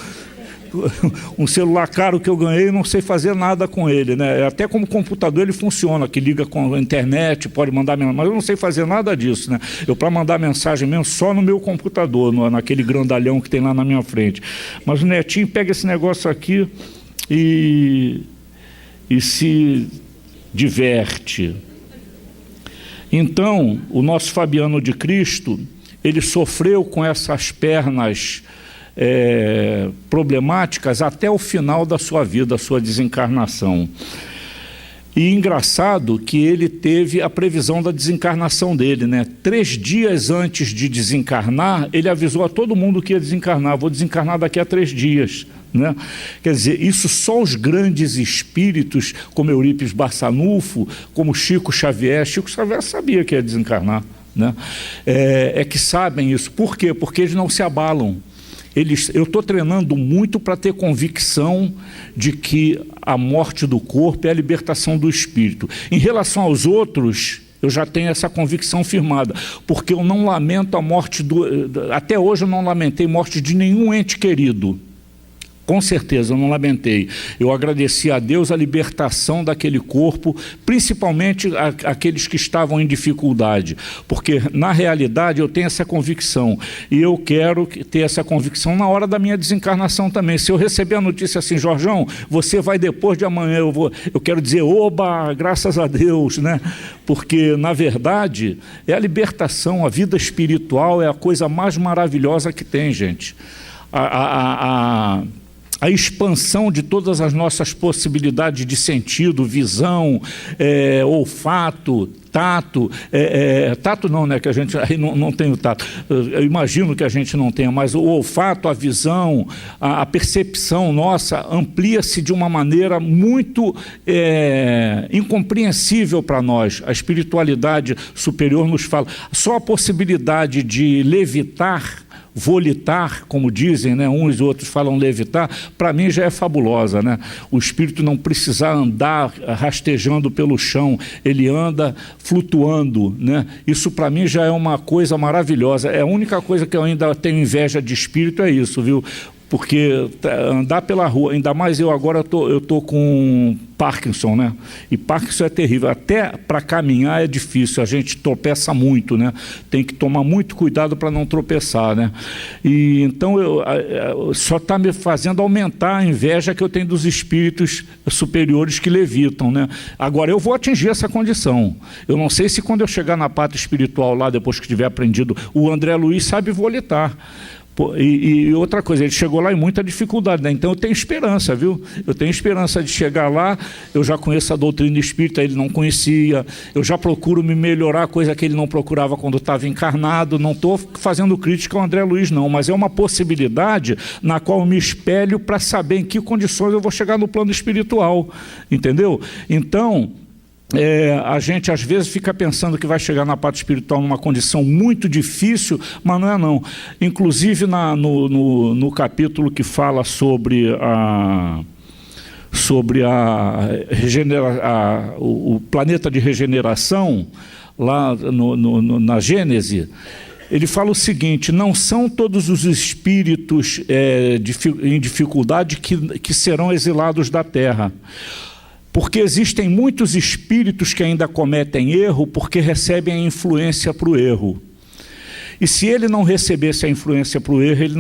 Speaker 1: Um celular caro que eu ganhei, não sei fazer nada com ele, né? Até como computador ele funciona, que liga com a internet, pode mandar mensagem, mas eu não sei fazer nada disso, né? Eu, para mandar mensagem mesmo, só no meu computador, naquele grandalhão que tem lá na minha frente. Mas o netinho pega esse negócio aqui e se diverte. Então, o nosso Fabiano de Cristo, ele sofreu com essas pernas problemáticas até o final da sua vida, a sua desencarnação. E engraçado que ele teve a previsão da desencarnação dele, né? 3 dias antes de desencarnar, ele avisou a todo mundo que ia desencarnar. Vou desencarnar daqui a 3 dias. Né? Quer dizer, isso só os grandes espíritos, como Eurípides Barçanufo, como Chico Xavier sabia que ia desencarnar. Né? Que sabem isso. Por quê? Porque eles não se abalam. Eu estou treinando muito para ter convicção de que a morte do corpo é a libertação do espírito. Em relação aos outros, eu já tenho essa convicção firmada, porque eu não lamento a morte até hoje eu não lamentei morte de nenhum ente querido. Com certeza, eu não lamentei. Eu agradeci a Deus a libertação daquele corpo, principalmente aqueles que estavam em dificuldade, porque, na realidade, eu tenho essa convicção, e eu quero ter essa convicção na hora da minha desencarnação também. Se eu receber a notícia assim, Jorjão, você vai depois de amanhã, eu quero dizer, oba, graças a Deus, né? Porque, na verdade, é a libertação, a vida espiritual é a coisa mais maravilhosa que tem, gente. A expansão de todas as nossas possibilidades de sentido, visão, olfato, tato, tato não, né, que a gente aí não tem o tato, eu imagino que a gente não tenha, mas o olfato, a visão, a percepção nossa amplia-se de uma maneira muito incompreensível para nós. A espiritualidade superior nos fala, só a possibilidade de levitar, volitar, como dizem, né? Uns e outros falam levitar, para mim já é fabulosa, né? O espírito não precisa andar rastejando pelo chão, ele anda flutuando, né? Isso para mim já é uma coisa maravilhosa. É a única coisa que eu ainda tenho inveja de espírito, é isso, viu? Porque andar pela rua, ainda mais eu agora eu tô com Parkinson, né? E Parkinson é terrível, até para caminhar é difícil, a gente tropeça muito, né? Tem que tomar muito cuidado para não tropeçar, né? E então só está me fazendo aumentar a inveja que eu tenho dos espíritos superiores que levitam, né? Agora eu vou atingir essa condição. Eu não sei se quando eu chegar na pátria espiritual lá, depois que tiver aprendido, o André Luiz sabe volitar. E outra coisa, ele chegou lá em muita dificuldade, né? Então eu tenho esperança, viu? Eu tenho esperança de chegar lá, eu já conheço a doutrina espírita, ele não conhecia, eu já procuro me melhorar, coisa que ele não procurava quando estava encarnado. Não estou fazendo crítica ao André Luiz, não, mas é uma possibilidade na qual eu me espelho para saber em que condições eu vou chegar no plano espiritual, entendeu? Então, a gente às vezes fica pensando que vai chegar na parte espiritual numa condição muito difícil, mas não é não. Inclusive no capítulo que fala sobre o planeta de regeneração, lá na Gênese, ele fala o seguinte: não são todos os espíritos em dificuldade que serão exilados da Terra. Porque existem muitos espíritos que ainda cometem erro porque recebem a influência para o erro. E se ele não recebesse a influência para o erro, ele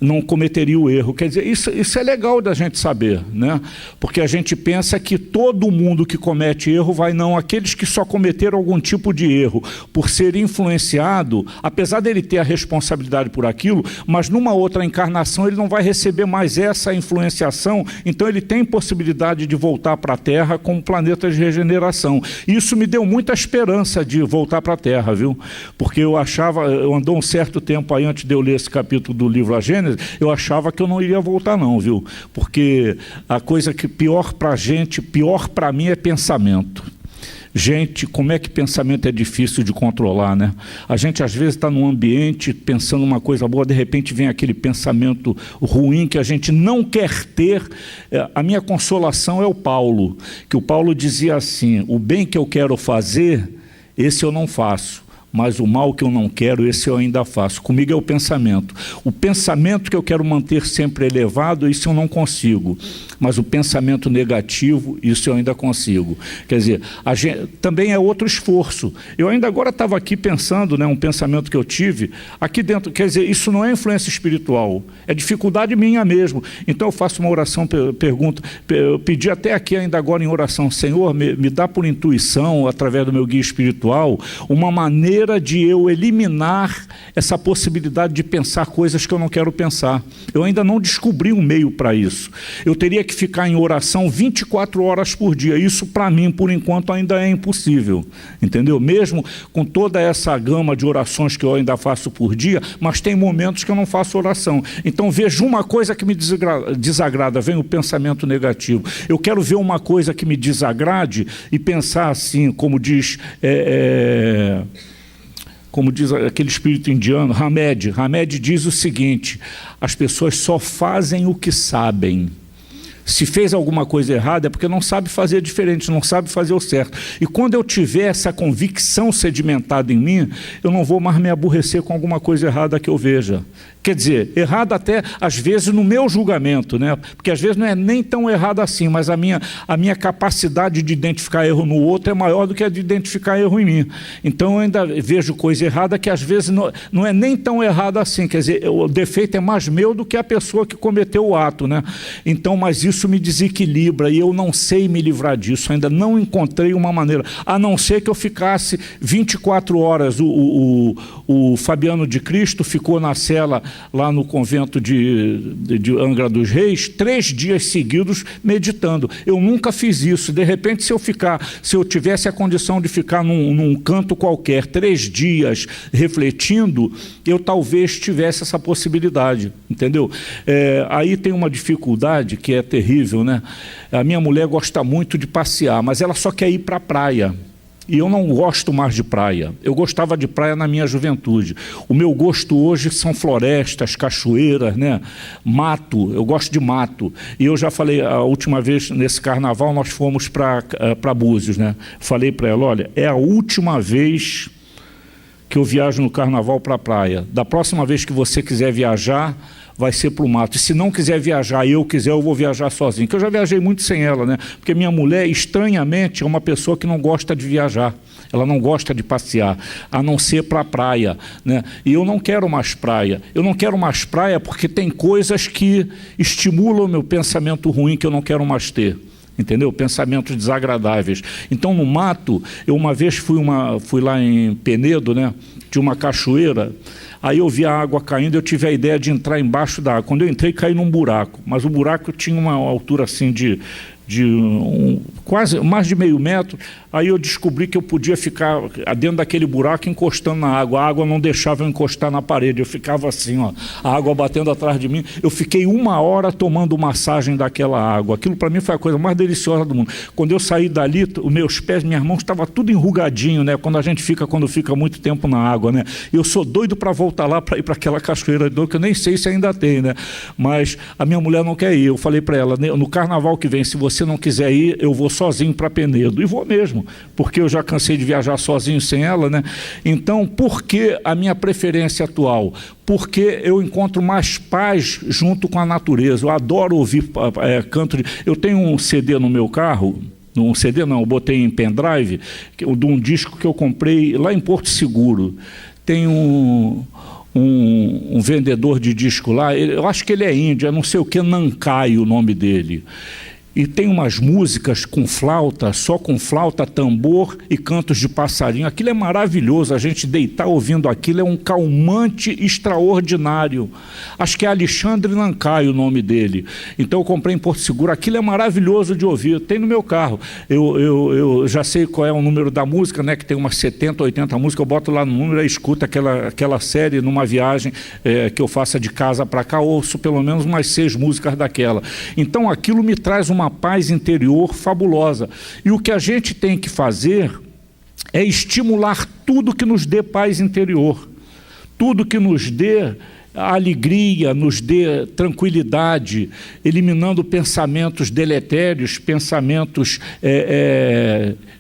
Speaker 1: não cometeria o erro. Quer dizer, isso é legal da gente saber, né? Porque a gente pensa que todo mundo que comete erro vai, não, aqueles que só cometeram algum tipo de erro, por ser influenciado, apesar dele ter a responsabilidade por aquilo, mas numa outra encarnação ele não vai receber mais essa influenciação, então ele tem possibilidade de voltar para a Terra como planeta de regeneração. Isso me deu muita esperança de voltar para a Terra, viu? Porque eu andou um certo tempo aí, antes de eu ler esse capítulo do livro A Gênese, eu achava que eu não iria voltar não, viu? Porque a coisa que pior para a gente, pior para mim é pensamento. Gente, como é que pensamento é difícil de controlar, né? A gente às vezes está num ambiente pensando uma coisa boa, de repente vem aquele pensamento ruim que a gente não quer ter. A minha consolação é o Paulo, que o Paulo dizia assim: o bem que eu quero fazer, esse eu não faço, mas o mal que eu não quero, esse eu ainda faço. Comigo é o pensamento. O pensamento que eu quero manter sempre elevado, isso eu não consigo. Mas o pensamento negativo, isso eu ainda consigo. Quer dizer, também é outro esforço. Eu ainda agora estava aqui pensando, né, um pensamento que eu tive, aqui dentro, quer dizer, isso não é influência espiritual, é dificuldade minha mesmo. Então eu faço uma oração, pergunto, eu pedi até aqui ainda agora em oração, Senhor, me dá por intuição, através do meu guia espiritual, uma maneira de eu eliminar essa possibilidade de pensar coisas que eu não quero pensar. Eu ainda não descobri um meio para isso. Eu teria que ficar em oração 24 horas por dia. Isso, para mim, por enquanto, ainda é impossível. Entendeu? Mesmo com toda essa gama de orações que eu ainda faço por dia, mas tem momentos que eu não faço oração. Então, vejo uma coisa que me desagrada, vem o pensamento negativo. Eu quero ver uma coisa que me desagrade e pensar assim, como diz aquele espírito indiano, Hamed diz o seguinte: as pessoas só fazem o que sabem. Se fez alguma coisa errada é porque não sabe fazer diferente, não sabe fazer o certo. E quando eu tiver essa convicção sedimentada em mim, eu não vou mais me aborrecer com alguma coisa errada que eu veja. Quer dizer, errada até, às vezes, no meu julgamento, né? Porque às vezes não é nem tão errada assim, mas a minha capacidade de identificar erro no outro é maior do que a de identificar erro em mim. Então eu ainda vejo coisa errada que às vezes não é nem tão errada assim. Quer dizer, o defeito é mais meu do que a pessoa que cometeu o ato, né? Então, mas isso me desequilibra e eu não sei me livrar disso, ainda não encontrei uma maneira, a não ser que eu ficasse 24 horas. O Fabiano de Cristo ficou na cela lá no convento de Angra dos Reis, 3 dias seguidos meditando. Eu nunca fiz isso. De repente, se eu tivesse a condição de ficar num canto qualquer 3 dias refletindo, eu talvez tivesse essa possibilidade, entendeu? Aí tem uma dificuldade que é terrível, né? A minha mulher gosta muito de passear, mas ela só quer ir para a praia. E eu não gosto mais de praia. Eu gostava de praia na minha juventude. O meu gosto hoje são florestas, cachoeiras, né? Mato. Eu gosto de mato. E eu já falei, a última vez nesse carnaval nós fomos para Búzios, né? Falei para ela, olha, é a última vez que eu viajo no carnaval para a praia. Da próxima vez que você quiser viajar, vai ser para o mato. E se não quiser viajar, eu vou viajar sozinho. Que eu já viajei muito sem ela, né? Porque minha mulher, estranhamente, é uma pessoa que não gosta de viajar. Ela não gosta de passear, a não ser para a praia, né? E eu não quero mais praia. Eu não quero mais praia porque tem coisas que estimulam o meu pensamento ruim que eu não quero mais ter. Entendeu? Pensamentos desagradáveis. Então, no mato, eu uma vez fui lá em Penedo, né? De uma cachoeira. Aí eu vi a água caindo, eu tive a ideia de entrar embaixo da água. Quando eu entrei, caí num buraco. Mas o buraco tinha uma altura assim de quase mais de meio metro. Aí eu descobri que eu podia ficar dentro daquele buraco encostando na água. A água não deixava eu encostar na parede. Eu ficava assim, ó, a água batendo atrás de mim. Eu fiquei 1 hora tomando massagem daquela água. Aquilo para mim foi a coisa mais deliciosa do mundo. Quando eu saí dali, os meus pés, minhas mãos estavam tudo enrugadinho, né? Quando fica muito tempo na água, né? Eu sou doido para voltar lá, para ir para aquela cachoeira de novo, que eu nem sei se ainda tem, né? Mas a minha mulher não quer ir. Eu falei para ela, no carnaval que vem, se você não quiser ir, eu vou sozinho para Penedo. E vou mesmo, porque eu já cansei de viajar sozinho sem ela, né? Então, por que a minha preferência atual? Porque eu encontro mais paz junto com a natureza. Eu adoro ouvir canto de... Eu tenho um CD no meu carro, um CD não, eu botei em pendrive, de um disco que eu comprei lá em Porto Seguro. Tem um vendedor de disco lá, eu acho que ele é índio, não sei o que, Nancai o nome dele. E tem umas músicas com flauta, só com flauta, tambor e cantos de passarinho. Aquilo é maravilhoso, a gente deitar ouvindo aquilo é um calmante extraordinário. Acho que é Alexandre Nancai o nome dele. Então eu comprei em Porto Seguro, aquilo é maravilhoso de ouvir, tem no meu carro. Eu já sei qual é o número da música, né? Que tem umas 70, 80 músicas, eu boto lá no número e escuto aquela série numa viagem que eu faça de casa para cá, ouço pelo menos umas 6 músicas daquela. Então aquilo me traz uma paz interior fabulosa. E o que a gente tem que fazer é estimular tudo que nos dê paz interior, tudo que nos dê alegria, nos dê tranquilidade, eliminando pensamentos deletérios, pensamentos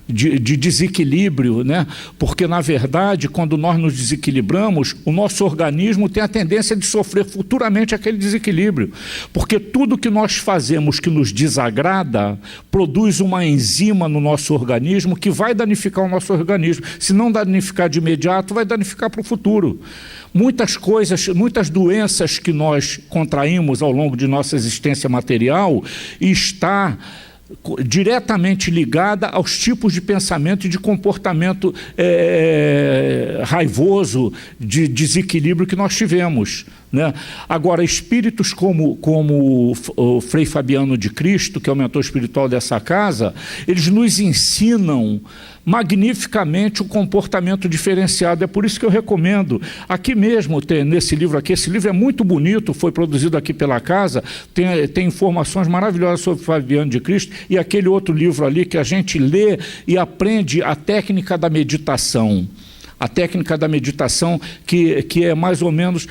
Speaker 1: de desequilíbrio, né? Porque, na verdade, quando nós nos desequilibramos, o nosso organismo tem a tendência de sofrer futuramente aquele desequilíbrio, porque tudo que nós fazemos que nos desagrada produz uma enzima no nosso organismo que vai danificar o nosso organismo. Se não danificar de imediato, vai danificar para o futuro. Muitas coisas, muitas doenças que nós contraímos ao longo de nossa existência material está diretamente ligada aos tipos de pensamento e de comportamento raivoso, de desequilíbrio que nós tivemos, né? Agora, espíritos como o Frei Fabiano de Cristo, que é o mentor espiritual dessa casa, eles nos ensinam magnificamente o comportamento diferenciado. É por isso que eu recomendo, aqui mesmo, nesse livro aqui, esse livro é muito bonito, foi produzido aqui pela casa, tem informações maravilhosas sobre Fabiano de Cristo, e aquele outro livro ali que a gente lê e aprende a técnica da meditação. A técnica da meditação que é mais ou menos,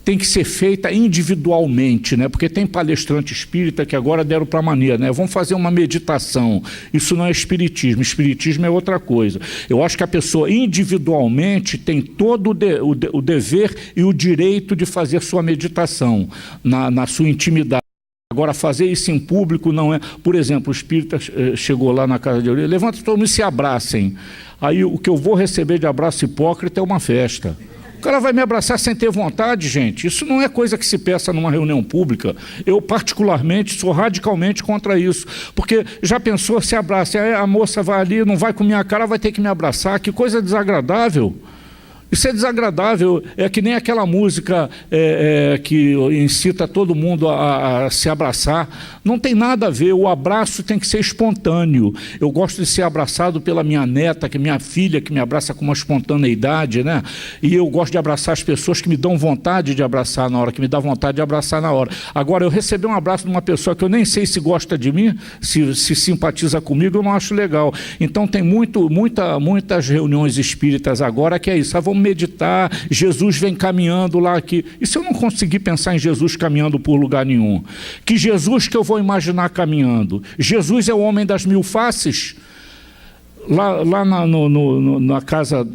Speaker 1: tem que ser feita individualmente, né? Porque tem palestrante espírita que agora deram para a mania, né? Vamos fazer uma meditação. Isso não é espiritismo, espiritismo é outra coisa. Eu acho que a pessoa individualmente tem todo o dever e o direito de fazer sua meditação na sua intimidade. Agora, fazer isso em público não é... Por exemplo, o espírita chegou lá na casa de Aurélio, levanta todo mundo e se abracem. Aí o que eu vou receber de abraço hipócrita é uma festa. O cara vai me abraçar sem ter vontade, gente. Isso não é coisa que se peça numa reunião pública. Eu, particularmente, sou radicalmente contra isso. Porque já pensou, se abraça, aí a moça vai ali, não vai com minha cara, vai ter que me abraçar. Que coisa desagradável. Isso é desagradável, é que nem aquela música que incita todo mundo a se abraçar. Não tem nada a ver, o abraço tem que ser espontâneo. Eu gosto de ser abraçado pela minha neta, que é minha filha, que me abraça com uma espontaneidade, né? E eu gosto de abraçar as pessoas que me dão vontade de abraçar na hora, que me dá vontade de abraçar na hora. Agora, eu receber um abraço de uma pessoa que eu nem sei se gosta de mim, se simpatiza comigo, eu não acho legal. Então tem muitas reuniões espíritas agora que é isso, vamos meditar, Jesus vem caminhando lá aqui. E se eu não conseguir pensar em Jesus caminhando por lugar nenhum? Que Jesus que eu vou imaginar caminhando? Jesus é o homem das mil faces? Lá na casa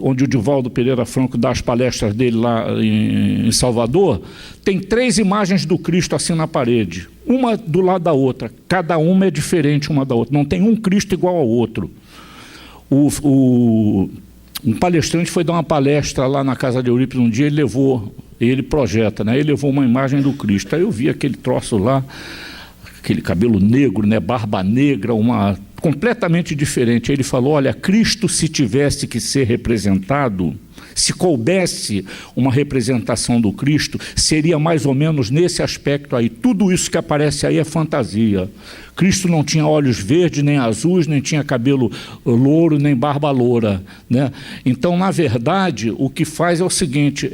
Speaker 1: onde o Divaldo Pereira Franco dá as palestras dele lá em Salvador, tem 3 imagens do Cristo assim na parede, uma do lado da outra, cada uma é diferente uma da outra, não tem um Cristo igual ao outro. Um palestrante foi dar uma palestra lá na casa de Eurípides um dia, ele projeta, né? Ele levou uma imagem do Cristo. Aí eu vi aquele troço lá, aquele cabelo negro, né? Barba negra, completamente diferente. Aí ele falou, olha, Cristo, se tivesse que ser representado, se coubesse uma representação do Cristo, seria mais ou menos nesse aspecto aí. Tudo isso que aparece aí é fantasia. Cristo não tinha olhos verdes, nem azuis, nem tinha cabelo louro, nem barba loura, né? Então, na verdade, o que faz é o seguinte,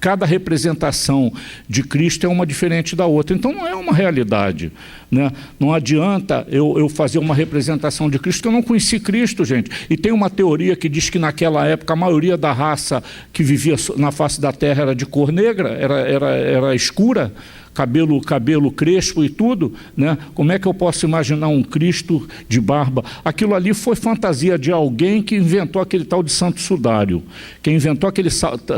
Speaker 1: cada representação de Cristo é uma diferente da outra. Então, não é uma realidade, né? Não adianta eu fazer uma representação de Cristo, que eu não conheci Cristo, gente. E tem uma teoria que diz que naquela época a maioria da raça que vivia na face da terra era de cor negra, era escura, cabelo crespo e tudo, né? Como é que eu posso imaginar um Cristo de barba? Aquilo ali foi fantasia de alguém que inventou aquele tal de Santo Sudário. Quem inventou aquele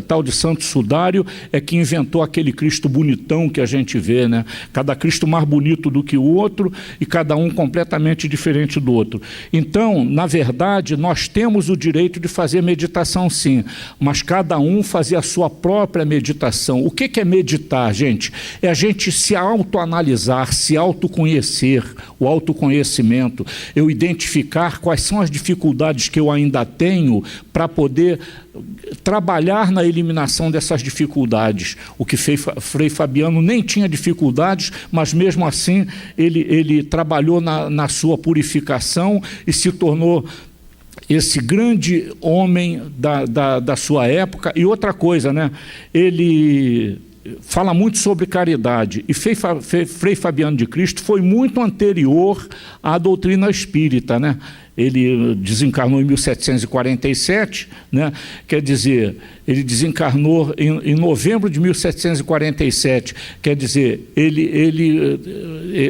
Speaker 1: tal de Santo Sudário é que inventou aquele Cristo bonitão que a gente vê, né? Cada Cristo mais bonito do que o outro e cada um completamente diferente do outro. Então, na verdade, nós temos o direito de fazer meditação sim, mas cada um fazer a sua própria meditação. O que é meditar, gente? É a gente se autoanalisar, se autoconhecer, o autoconhecimento, eu identificar quais são as dificuldades que eu ainda tenho para poder trabalhar na eliminação dessas dificuldades. O que Frei Fabiano nem tinha dificuldades, mas mesmo assim ele trabalhou na sua purificação e se tornou esse grande homem da sua época. E outra coisa, né? Ele fala muito sobre caridade, e Frei Fabiano de Cristo foi muito anterior à doutrina espírita, né? ele desencarnou em 1747, né? Quer dizer, ele desencarnou em novembro de 1747, quer dizer,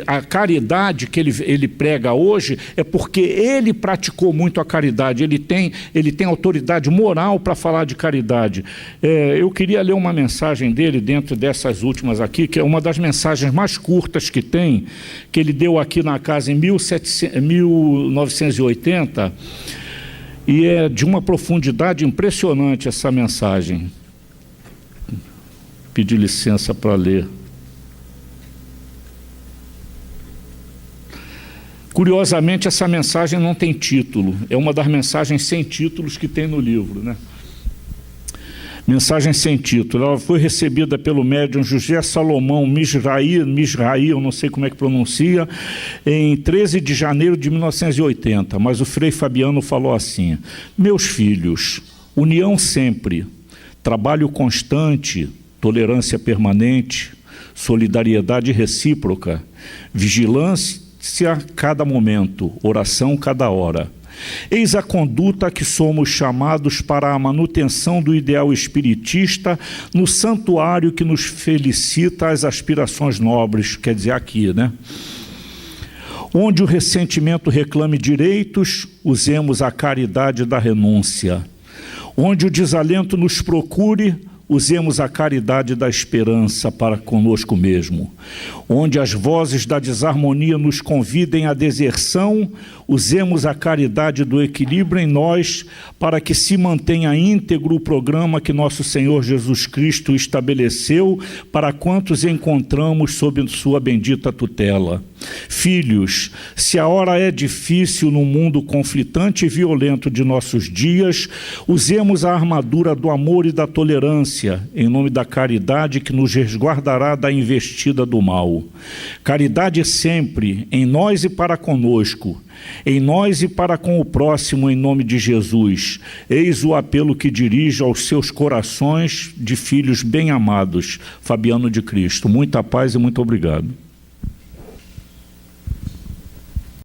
Speaker 1: a caridade que ele prega hoje é porque ele praticou muito a caridade, ele tem autoridade moral para falar de caridade. Eu queria ler uma mensagem dele dentro dessas últimas aqui, que é uma das mensagens mais curtas que tem, que ele deu aqui na casa em 1980, e é de uma profundidade impressionante essa mensagem. Pedi licença para ler. Curiosamente, essa mensagem não tem título, é uma das mensagens sem títulos que tem no livro, né? Mensagem sem título. Ela foi recebida pelo médium José Salomão Misraí, eu não sei como é que pronuncia, em 13 de janeiro de 1980, mas o Frei Fabiano falou assim: meus filhos, união sempre, trabalho constante, tolerância permanente, solidariedade recíproca, vigilância a cada momento, oração cada hora. Eis a conduta a que somos chamados para a manutenção do ideal espiritista no santuário que nos felicita as aspirações nobres, quer dizer, aqui, né? Onde o ressentimento reclame direitos, usemos a caridade da renúncia. Onde o desalento nos procure, usemos a caridade da esperança para conosco mesmo. Onde as vozes da desarmonia nos convidem à deserção, usemos a caridade do equilíbrio em nós para que se mantenha íntegro o programa que nosso Senhor Jesus Cristo estabeleceu para quantos encontramos sob sua bendita tutela. Filhos, se a hora é difícil no mundo conflitante e violento de nossos dias, usemos a armadura do amor e da tolerância, em nome da caridade que nos resguardará da investida do mal. Caridade sempre, em nós e para conosco, em nós e para com o próximo, em nome de Jesus. Eis o apelo que dirijo aos seus corações de filhos bem amados. Fabiano de Cristo. Muita paz e muito obrigado.